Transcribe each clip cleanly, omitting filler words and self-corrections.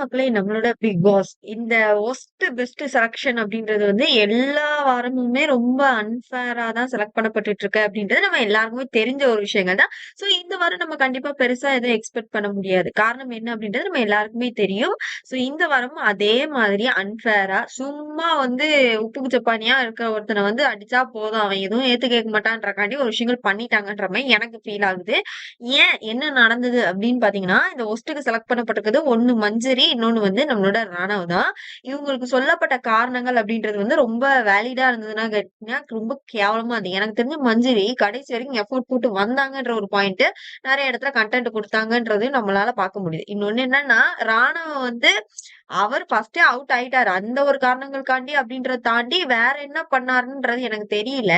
மக்களே நம்மளோட big pass இந்த ஒஸ்ட் பெஸ்ட் செலக்ஷன் அப்படின்றது வந்து எல்லா வாரமுமே ரொம்ப அன்ஃபேரா தான் செலக்ட் பண்ணப்பட்டுட்டு இருக்கு அப்படின்றது நம்ம எல்லாருக்குமே தெரிஞ்ச ஒரு விஷயங்கள் தான். ஸோ இந்த வாரம் நம்ம கண்டிப்பா பெருசா எதுவும் எக்ஸ்பெக்ட் பண்ண முடியாது. காரணம் என்ன அப்படின்றது நம்ம எல்லாருக்குமே தெரியும். ஸோ இந்த வாரமும் அதே மாதிரி அன்ஃபேரா சும்மா வந்து உப்புக்கு சப்பானியா இருக்க ஒருத்தனை வந்து அடிச்சா போதும், அவன் எதுவும் ஏத்து கேட்க மாட்டான்றக்காண்டி ஒரு விஷயங்கள் பண்ணிட்டாங்கன்ற மாதிரி எனக்கு ஃபீல் ஆகுது. ஏன் என்ன நடந்தது அப்படின்னு பாத்தீங்கன்னா, இந்த ஒஸ்ட்டுக்கு செலக்ட் பண்ணப்பட்டிருக்கிறது ஒண்ணு மஞ்சரி, இன்னொன்னு வந்து நம்மளோட ராணவ் தான். இவங்களுக்கு சொல்லப்பட்ட காரணங்கள் அப்படின்றது வந்து ரொம்ப வேலிடா இருந்ததுன்னா கேட்டீங்கன்னா, ரொம்ப கேவலமா இருந்தது. எனக்கு தெரிஞ்சு மஞ்சரி கடைசி வரைக்கும் எஃபோர்ட் போட்டு வந்தாங்கன்ற ஒரு பாயிண்ட் நிறைய இடத்துல கண்டென்ட் கொடுத்தாங்கன்றது நம்மளால பார்க்க முடியுது. இன்னொன்னு என்னன்னா, ராணவ வந்து அவர் ஃபர்ஸ்டே அவுட் ஆயிட்டாரு. அந்த ஒரு காரணங்களுக்காண்டி அப்படின்றத தாண்டி வேற என்ன பண்ணாருன்றது எனக்கு தெரியல.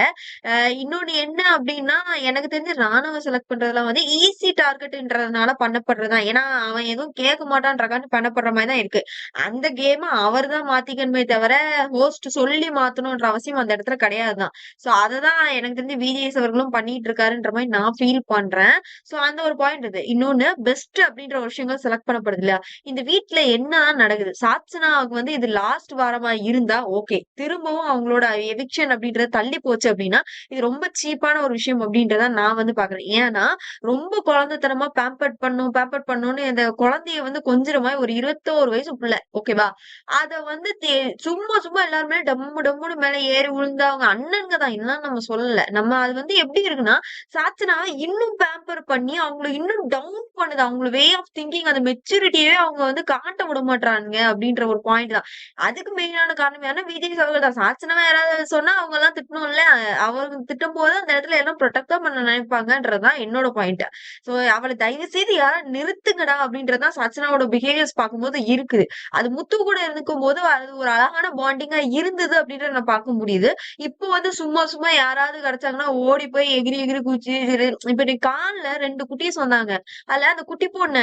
இன்னொன்னு என்ன அப்படின்னா, எனக்கு தெரிஞ்சு ராணுவ செலக்ட் பண்றதெல்லாம் வந்து ஈஸி டார்கெட்ன்றதுனால பண்ணப்படுறதுதான். ஏன்னா அவன் எதுவும் கேட்க மாட்டான்றக்காண்டி பண்ணப்படுற மாதிரி தான் இருக்கு. அந்த கேம அவர் தான் மாத்திக்கணுமே தவிர ஹோஸ்ட் சொல்லி மாத்தணும்ன்ற அவசியம் அந்த இடத்துல கிடையாதுதான். சோ அததான் எனக்கு தெரிஞ்சு விஜேஎஸ் அவர்களும் பண்ணிட்டு இருக்காருன்ற மாதிரி நான் ஃபீல் பண்றேன். சோ அந்த ஒரு பாயிண்ட் இது. இன்னொன்னு பெஸ்ட் அப்படின்ற ஒரு விஷயங்கள் செலக்ட் பண்ணப்படுது இல்லையா? இந்த வீட்ல என்னதான் நடக்குது? சாட்சனாவுக்கு வந்து இது லாஸ்ட் வாரமா இருந்தா ஓகே. திரும்பவும் அவங்களோட எவிக்ஷன் அப்படின்றது தள்ளி போச்சு அப்படின்னா இது ரொம்ப சீப்பான ஒரு விஷயம் அப்படின்றத நான் வந்து பாக்குறேன். ஏன்னா ரொம்ப குழந்தைத்தனமா பேம்பர்ட் பண்ணும்னு இந்த குழந்தைய வந்து கொஞ்சிற மாதிரி ஒரு 21 வயசு பிள்ளை ஓகேவா? அத வந்து சும்மா சும்மா எல்லாருமே டம்மு டம்முன்னு மேல ஏறி விழுந்து அவங்க அண்ணனுங்க தான், இல்லைன்னா நம்ம சொல்லல. நம்ம அது வந்து எப்படி இருக்குன்னா, சாச்சனாவை இன்னும் பேம்பர் பண்ணி அவங்கள இன்னும் டவுன் பண்ணுது. அவங்க வே ஆஃப் திங்கிங், அந்த மெச்சூரிட்டியே அவங்க வந்து காட்ட விட மாட்டானுங்க அப்படின்ற ஒரு பாயிண்ட் தான். அதுக்கு மெயினான காரணம் என்ன, விஜய் அவர்கள் தான். சாச்சனாவை யாராவது சொன்னா அவங்க எல்லாம் திட்டணும்ல. அவங்க திட்டும்போது அந்த இடத்துல எல்லாம் ப்ரொடெக்ட் தான் பண்ண நினைப்பாங்கன்றதுதான் என்னோட பாயிண்ட். சோ அவளை தயவு செய்து யாரும் நிறுத்துங்கடா அப்படின்றதுதான் சச்சனாவோட பிஹேவியர்ஸ் பார்க்கும்போது இருக்குது. அது முத்து கூட இருந்துக்கும் போது அது ஒரு அழகான பாண்டிங்கா இருந்தது அப்படின்றத நான் பார்க்க முடியுது. இப்போ வந்து சும்மா சும்மா யாராவது கிடைச்சாங்கன்னா ஓடி போய் எகிரி எகிரி குச்சி, இப்ப நீ கால்ல 2 குட்டீஸ் வந்தாங்க. அதுல அந்த குட்டி பொண்ண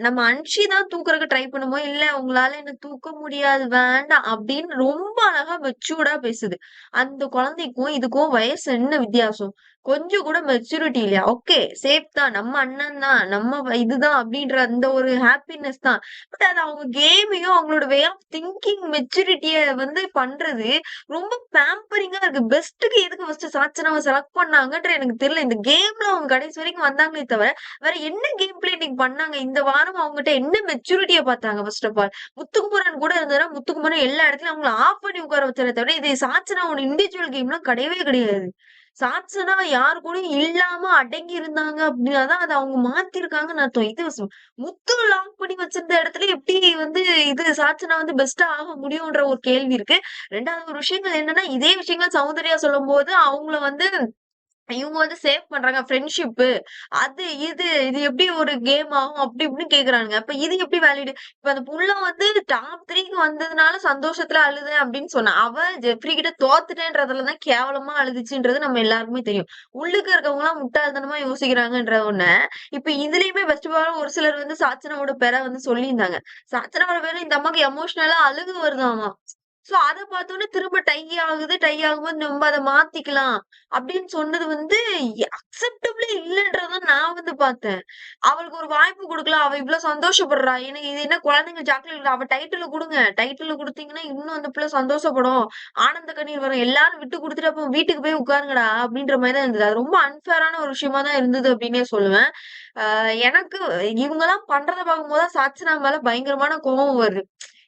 நம்ம அன்ஷி தான் தூக்குறதுக்கு ட்ரை பண்ணுமோ, இல்ல உங்களால என்ன தூக்க முடியாது வேண்டாம் அப்படின்னு ரொம்ப அழகா மெச்சூர்டா பேசுது. அந்த குழந்தைக்கும் இதுக்கும் வயசு என்ன வித்தியாசம்? கொஞ்சம் கூட மெச்சூரிட்டி இல்லையா? ஓகே, சேஃப் தான், நம்ம அண்ணன் தான், நம்ம இதுதான் அப்படின்ற அந்த ஒரு ஹாப்பினஸ் தான். பட் அது அவங்க கேமையும் அவங்களோட வே ஆஃப் திங்கிங் மெச்சூரிட்டிய வந்து பண்றது ரொம்ப பேம்பரிங்கா இருக்கு. பெஸ்ட்டுக்கு எதுக்கு ஃபர்ஸ்ட் சாச்சனாவை செலக்ட் பண்ணாங்கன்ற எனக்கு தெரியல. இந்த கேம்ல அவங்க கடைசி வரைக்கும் வந்தாங்களே தவிர வேற என்ன கேம் பிளே இன்னைக்கு பண்ணாங்க? இந்த வாரம் அவங்ககிட்ட என்ன மெச்சூரிட்டிய பார்த்தாங்க? ஃபர்ஸ்ட் ஆஃப் ஆல் முத்துக்குமரன் கூட இருந்ததுன்னா முத்துக்குமரன் எல்லா இடத்துலயும் அவங்கள ஆஃப் பண்ணி உட்கார வச்சாலே தவிர இது சாச்சனா ஒரு இண்டிவிஜுவல் கேம்லாம் கிடையவே கிடையாது. சாட்சனா யாரு கூடயும் இல்லாம அடங்கி இருந்தாங்க அப்படின்னாதான் அதை அவங்க மாத்திருக்காங்கன்னு அர்த்தம். இது முத்து லாக் பண்ணி வச்சிருந்த இடத்துல எப்படி வந்து இது சாட்சனா வந்து பெஸ்டா ஆக முடியும்ன்ற ஒரு கேள்வி இருக்கு. ரெண்டாவது ஒரு விஷயங்கள் என்னன்னா, இதே விஷயங்கள் சௌந்தர்யா சொல்லும் போது அவங்கள வந்து இவங்க வந்து சேவ் பண்றாங்க ஃப்ரெண்ட்ஷிப், அது இது இது எப்படி ஒரு கேம் ஆகும் அப்படி இப்படின்னு கேக்குறாங்க. அப்ப இது எப்படி வேலிட்? இப்ப அந்த புள்ள வந்து டாப் 3க்கு வந்ததுனால சந்தோஷத்துல அழுதேன் அப்படின்னு சொன்னா, அவ ஜெஃப்ரி கிட்ட தோத்துட்டேன்றதுலதான் கேவலமா அழுதுச்சுன்றது நம்ம எல்லாருக்குமே தெரியும். உள்ளுக்கு இருக்கவங்க எல்லாம் முட்டாள்தனமா யோசிக்கிறாங்கன்ற ஒண்ண இப்ப இதுலயுமே பெஸ்ட் பாரம் ஒரு சிலர் வந்து சாச்சனாவோட பேரை வந்து சொல்லியிருந்தாங்க. சாச்சனாவோட பேரை இந்த அம்மாக்கு எமோஷனலா அழுகு வருதாமா. சோ அத பார்த்தோன்னே திரும்ப டை ஆகுது. டை ஆகும்போது நம்ம அத மாத்திக்கலாம் அப்படின்னு சொன்னது வந்து அக்செப்டபிளே இல்லன்றத நான் வந்து பார்த்தேன். அவளுக்கு ஒரு வாய்ப்பு குடுக்கலாம். அவ இவ்ளோ சந்தோஷப்படுறா. எனக்கு இது என்ன குழந்தைங்க சாக்லேட், அவ டைட்டில் குடுங்க. டைட்டில் குடுத்தீங்கன்னா இன்னும் அந்த பிள்ளை சந்தோஷப்படும். ஆனந்த கண்ணீர் வரும். எல்லாரும் விட்டு குடுத்துட்டு அப்ப வீட்டுக்கு போய் உட்காருங்கடா அப்படின்ற மாதிரி தான் இருந்தது. அது ரொம்ப அன்ஃபேரான ஒரு விஷயமா தான் இருந்தது அப்படின்னே சொல்லுவேன். எனக்கு இவங்கலாம் பண்றத பார்க்கும்போது தான் சாட்சினா மேல பயங்கரமான கோவம் வருது.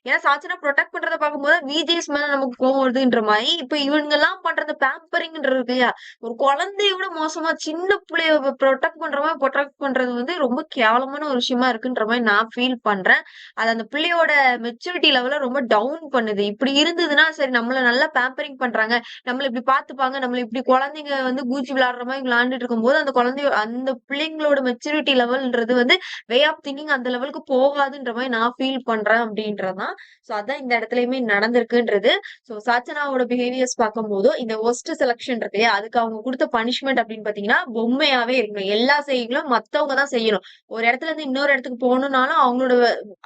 ஏன்னா சாச்சனா ப்ரொடெக்ட் பண்றத பார்க்கும்போது விஜேஸ் மேல நமக்கு கோவம் வருதுன்ற மாதிரி இப்ப இவங்க எல்லாம் பண்றது பேம்பரிங்ன்றது இருக்கு இல்லையா? ஒரு குழந்தைய விட மோசமா சின்ன பிள்ளைய ப்ரொடெக்ட் பண்ற மாதிரி ப்ரொடெக்ட் பண்றது வந்து ரொம்ப கேவலமான ஒரு விஷயமா இருக்குன்ற மாதிரி நான் ஃபீல் பண்றேன். அது அந்த பிள்ளையோட மெச்சூரிட்டி லெவல ரொம்ப டவுன் பண்ணுது. இப்படி இருந்ததுன்னா சரி, நம்மள நல்லா பேம்பரிங் பண்றாங்க, நம்மள இப்படி பாத்துப்பாங்க, நம்மள இப்படி குழந்தைங்க வந்து கூச்சி விளையாடுற மாதிரி விளையாண்டுட்டு இருக்கும்போது அந்த பிள்ளைங்களோட மெச்சூரிட்டி லெவல்ன்றது வந்து வே ஆஃப் திங்கிங் அந்த லெவலுக்கு போகாதுன்ற மாதிரி நான் ஃபீல் பண்றேன் அப்படின்றதான் தான். சோ அதான் இந்த இடத்துலயுமே நடந்திருக்குன்றது. சோ சாச்சனாவோட பிஹேவியர்ஸ் பார்க்கும்போது இந்த ஒஸ்ட் செலக்ஷன் இருக்கு இல்லையா, அதுக்கு அவங்க கொடுத்த பனிஷ்மெண்ட் அப்படின்னு பாத்தீங்கன்னா பொம்மையாவே இருக்கணும். எல்லா செய்களும் மத்தவங்க தான் செய்யணும். ஒரு இடத்துல இருந்து இன்னொரு இடத்துக்கு போகணும்னாலும்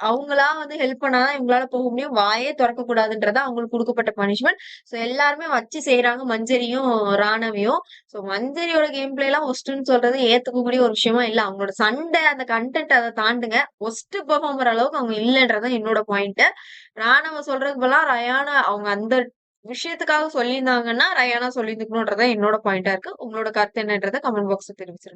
அவங்களா ஹெல்ப் பண்ணாதான் இவங்களால போக முடியும். வாயே திறக்க கூடாதுன்றதா அவங்களுக்கு கொடுக்கப்பட்ட பனிஷ்மெண்ட். சோ எல்லாருமே வச்சு செய்யறாங்க மஞ்சரியும் ராணவியும். சோ மஞ்சரியோட கேம் பிளே எல்லாம் ஒஸ்ட்னு சொல்றது ஏத்துக்கக்கூடிய ஒரு விஷயமா இல்ல. அவங்களோட சண்டை அந்த கண்டென்ட் அதை தாண்டுங்க. ஒஸ்ட் பெர்ஃபார்மர் அளவுக்கு அவங்க இல்லன்றதான் என்னோட பாயிண்ட். ராணவ சொல்றதுக்கு பதிலா ரயானா அவங்க அந்த விஷயத்துக்காக சொல்லியிருந்தாங்கன்னா ரயானா சொல்லியிருந்துக்கணும்ன்றதான் என்னோட பாயிண்டா இருக்கு. உங்களோட கருத்து என்னன்றதை கமெண்ட் பாக்ஸ்ல தெரிவிச்சிருங்க.